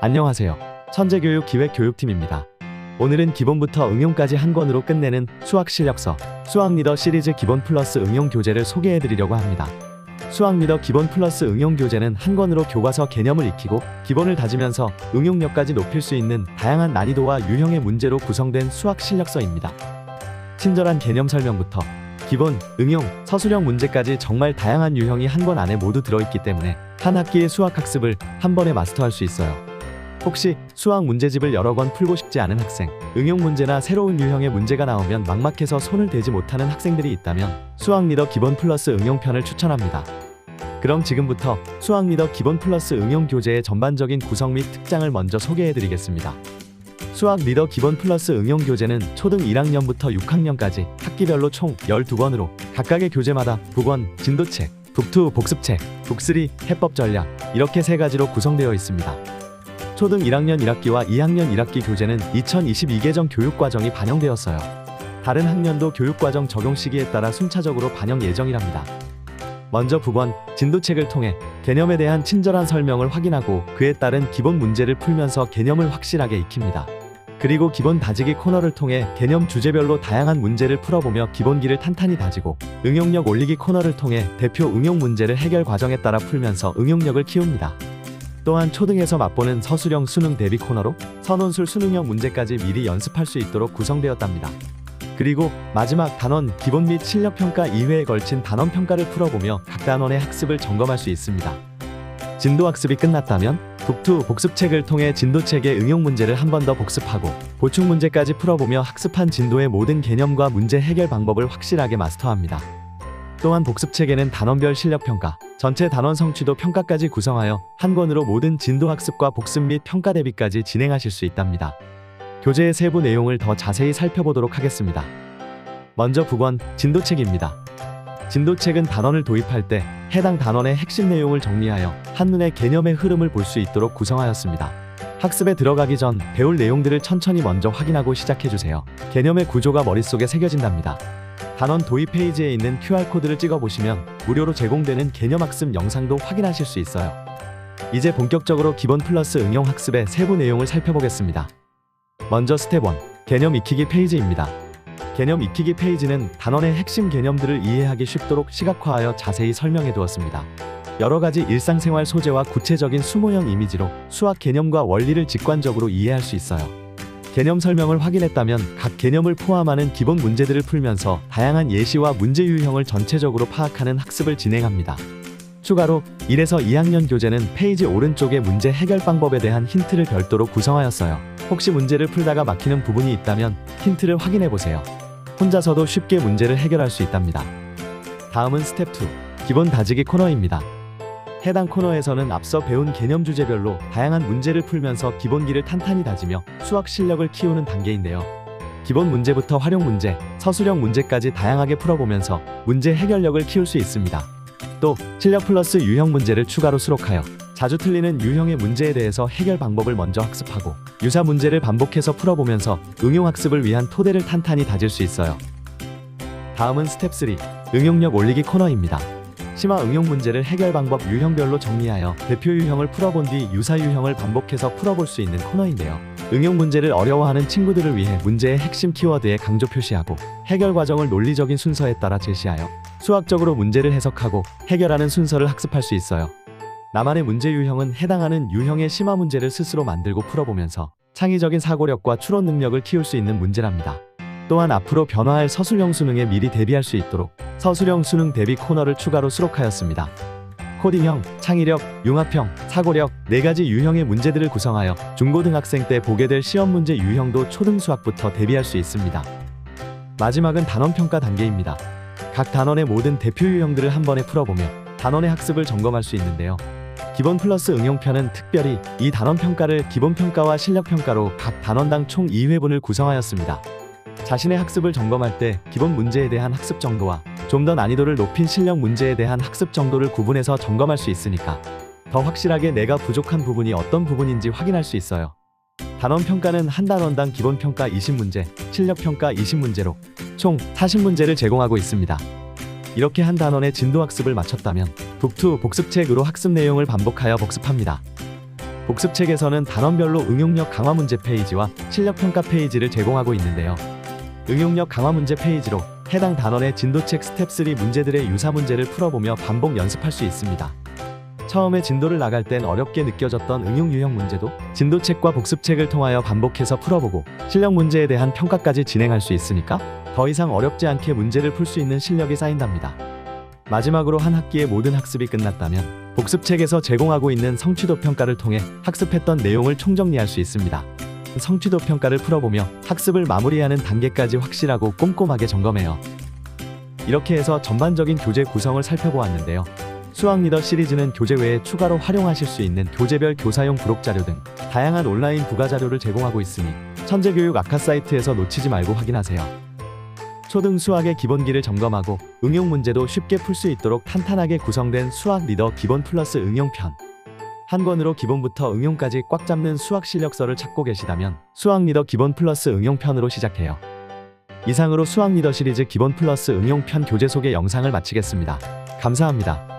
안녕하세요. 천재교육기획교육팀입니다. 오늘은 기본부터 응용까지 한 권으로 끝내는 수학실력서, 수학리더 시리즈 기본 플러스 응용 교재를 소개해드리려고 합니다. 수학리더 기본 플러스 응용 교재는 한 권으로 교과서 개념을 익히고 기본을 다지면서 응용력까지 높일 수 있는 다양한 난이도와 유형의 문제로 구성된 수학실력서입니다. 친절한 개념 설명부터 기본, 응용, 서술형 문제까지 정말 다양한 유형이 한 권 안에 모두 들어있기 때문에 한 학기의 수학학습을 한 번에 마스터할 수 있어요. 혹시 수학 문제집을 여러 권 풀고 싶지 않은 학생, 응용 문제나 새로운 유형의 문제가 나오면 막막해서 손을 대지 못하는 학생들이 있다면 수학리더 기본 플러스 응용편을 추천합니다. 그럼 지금부터 수학리더 기본 플러스 응용 교재의 전반적인 구성 및 특장을 먼저 소개해드리겠습니다. 수학리더 기본 플러스 응용 교재는 초등 1학년부터 6학년까지 학기별로 총 12권으로 각각의 교재마다 북원, 진도책, 북2 복습책, 북3 해법 전략 이렇게 세 가지로 구성되어 있습니다. 초등 1학년 1학기와 2학년 1학기 교재는 2022개정 교육과정이 반영되었어요. 다른 학년도 교육과정 적용 시기에 따라 순차적으로 반영 예정이랍니다. 먼저 북원, 진도책을 통해 개념에 대한 친절한 설명을 확인하고 그에 따른 기본 문제를 풀면서 개념을 확실하게 익힙니다. 그리고 기본 다지기 코너를 통해 개념 주제별로 다양한 문제를 풀어보며 기본기를 탄탄히 다지고 응용력 올리기 코너를 통해 대표 응용 문제를 해결 과정에 따라 풀면서 응용력을 키웁니다. 또한 초등에서 맛보는 서술형 수능 대비 코너로 선원술 수능형 문제까지 미리 연습할 수 있도록 구성되었답니다. 그리고 마지막 단원 기본 및 실력평가 2회에 걸친 단원평가를 풀어보며 각 단원의 학습을 점검할 수 있습니다. 진도학습이 끝났다면 북2 복습책을 통해 진도책의 응용 문제를 한 번 더 복습하고 보충 문제까지 풀어보며 학습한 진도의 모든 개념과 문제 해결 방법을 확실하게 마스터합니다. 또한 복습책에는 단원별 실력평가, 전체 단원 성취도 평가까지 구성하여 한 권으로 모든 진도 학습과 복습 및 평가 대비까지 진행하실 수 있답니다. 교재의 세부 내용을 더 자세히 살펴보도록 하겠습니다. 먼저 북원, 진도책입니다. 진도책은 단원을 도입할 때 해당 단원의 핵심 내용을 정리하여 한눈에 개념의 흐름을 볼 수 있도록 구성하였습니다. 학습에 들어가기 전 배울 내용들을 천천히 먼저 확인하고 시작해주세요. 개념의 구조가 머릿속에 새겨진답니다. 단원 도입 페이지에 있는 QR코드를 찍어보시면 무료로 제공되는 개념학습 영상도 확인하실 수 있어요. 이제 본격적으로 기본 플러스 응용 학습의 세부 내용을 살펴보겠습니다. 먼저 스텝 1, 개념 익히기 페이지입니다. 개념 익히기 페이지는 단원의 핵심 개념들을 이해하기 쉽도록 시각화하여 자세히 설명해 두었습니다. 여러 가지 일상생활 소재와 구체적인 수모형 이미지로 수학 개념과 원리를 직관적으로 이해할 수 있어요. 개념 설명을 확인했다면 각 개념을 포함하는 기본 문제들을 풀면서 다양한 예시와 문제 유형을 전체적으로 파악하는 학습을 진행합니다. 추가로 1에서 2학년 교재는 페이지 오른쪽의 문제 해결 방법에 대한 힌트를 별도로 구성하였어요. 혹시 문제를 풀다가 막히는 부분이 있다면 힌트를 확인해보세요. 혼자서도 쉽게 문제를 해결할 수 있답니다. 다음은 스텝 2, 기본 다지기 코너입니다. 해당 코너에서는 앞서 배운 개념 주제별로 다양한 문제를 풀면서 기본기를 탄탄히 다지며 수학 실력을 키우는 단계인데요. 기본 문제부터 활용 문제, 서술형 문제까지 다양하게 풀어보면서 문제 해결력을 키울 수 있습니다. 또 실력 플러스 유형 문제를 추가로 수록하여 자주 틀리는 유형의 문제에 대해서 해결 방법을 먼저 학습하고 유사 문제를 반복해서 풀어보면서 응용학습을 위한 토대를 탄탄히 다질 수 있어요. 다음은 스텝 3, 응용력 올리기 코너입니다. 심화 응용 문제를 해결 방법 유형별로 정리하여 대표 유형을 풀어본 뒤 유사 유형을 반복해서 풀어볼 수 있는 코너인데요. 응용 문제를 어려워하는 친구들을 위해 문제의 핵심 키워드에 강조 표시하고 해결 과정을 논리적인 순서에 따라 제시하여 수학적으로 문제를 해석하고 해결하는 순서를 학습할 수 있어요. 나만의 문제 유형은 해당하는 유형의 심화 문제를 스스로 만들고 풀어보면서 창의적인 사고력과 추론 능력을 키울 수 있는 문제랍니다. 또한 앞으로 변화할 서술형 수능에 미리 대비할 수 있도록 서술형 수능 대비 코너를 추가로 수록하였습니다. 코딩형, 창의력, 융합형, 사고력 4가지 유형의 문제들을 구성하여 중고등학생 때 보게 될 시험 문제 유형도 초등 수학부터 대비할 수 있습니다. 마지막은 단원평가 단계입니다. 각 단원의 모든 대표 유형들을 한 번에 풀어보며 단원의 학습을 점검할 수 있는데요. 기본 플러스 응용편은 특별히 이 단원평가를 기본평가와 실력평가로 각 단원당 총 2회분을 구성하였습니다. 자신의 학습을 점검할 때 기본 문제에 대한 학습 정도와 좀 더 난이도를 높인 실력 문제에 대한 학습 정도를 구분해서 점검할 수 있으니까 더 확실하게 내가 부족한 부분이 어떤 부분인지 확인할 수 있어요. 단원평가는 한 단원당 기본평가 20문제, 실력평가 20문제로 총 40문제를 제공하고 있습니다. 이렇게 한 단원의 진도학습을 마쳤다면 북2 복습책으로 학습 내용을 반복하여 복습합니다. 복습책에서는 단원별로 응용력 강화 문제 페이지와 실력 평가 페이지를 제공하고 있는데요. 응용력 강화 문제 페이지로 해당 단원의 진도책 스텝 3 문제들의 유사 문제를 풀어보며 반복 연습할 수 있습니다. 처음에 진도를 나갈 땐 어렵게 느껴졌던 응용 유형 문제도 진도책과 복습책을 통하여 반복해서 풀어보고 실력 문제에 대한 평가까지 진행할 수 있으니까 더 이상 어렵지 않게 문제를 풀 수 있는 실력이 쌓인답니다. 마지막으로 한 학기의 모든 학습이 끝났다면 복습책에서 제공하고 있는 성취도 평가를 통해 학습했던 내용을 총정리할 수 있습니다. 성취도 평가를 풀어보며 학습을 마무리하는 단계까지 확실하고 꼼꼼하게 점검해요. 이렇게 해서 전반적인 교재 구성을 살펴보았는데요. 수학 리더 시리즈는 교재 외에 추가로 활용하실 수 있는 교재별 교사용 부록 자료 등 다양한 온라인 부가 자료를 제공하고 있으니 천재교육 아카 사이트에서 놓치지 말고 확인하세요. 초등 수학의 기본기를 점검하고 응용 문제도 쉽게 풀 수 있도록 탄탄하게 구성된 수학 리더 기본 플러스 응용편. 한 권으로 기본부터 응용까지 꽉 잡는 수학 실력서를 찾고 계시다면 수학 리더 기본 플러스 응용편으로 시작해요. 이상으로 수학 리더 시리즈 기본 플러스 응용편 교재 소개 영상을 마치겠습니다. 감사합니다.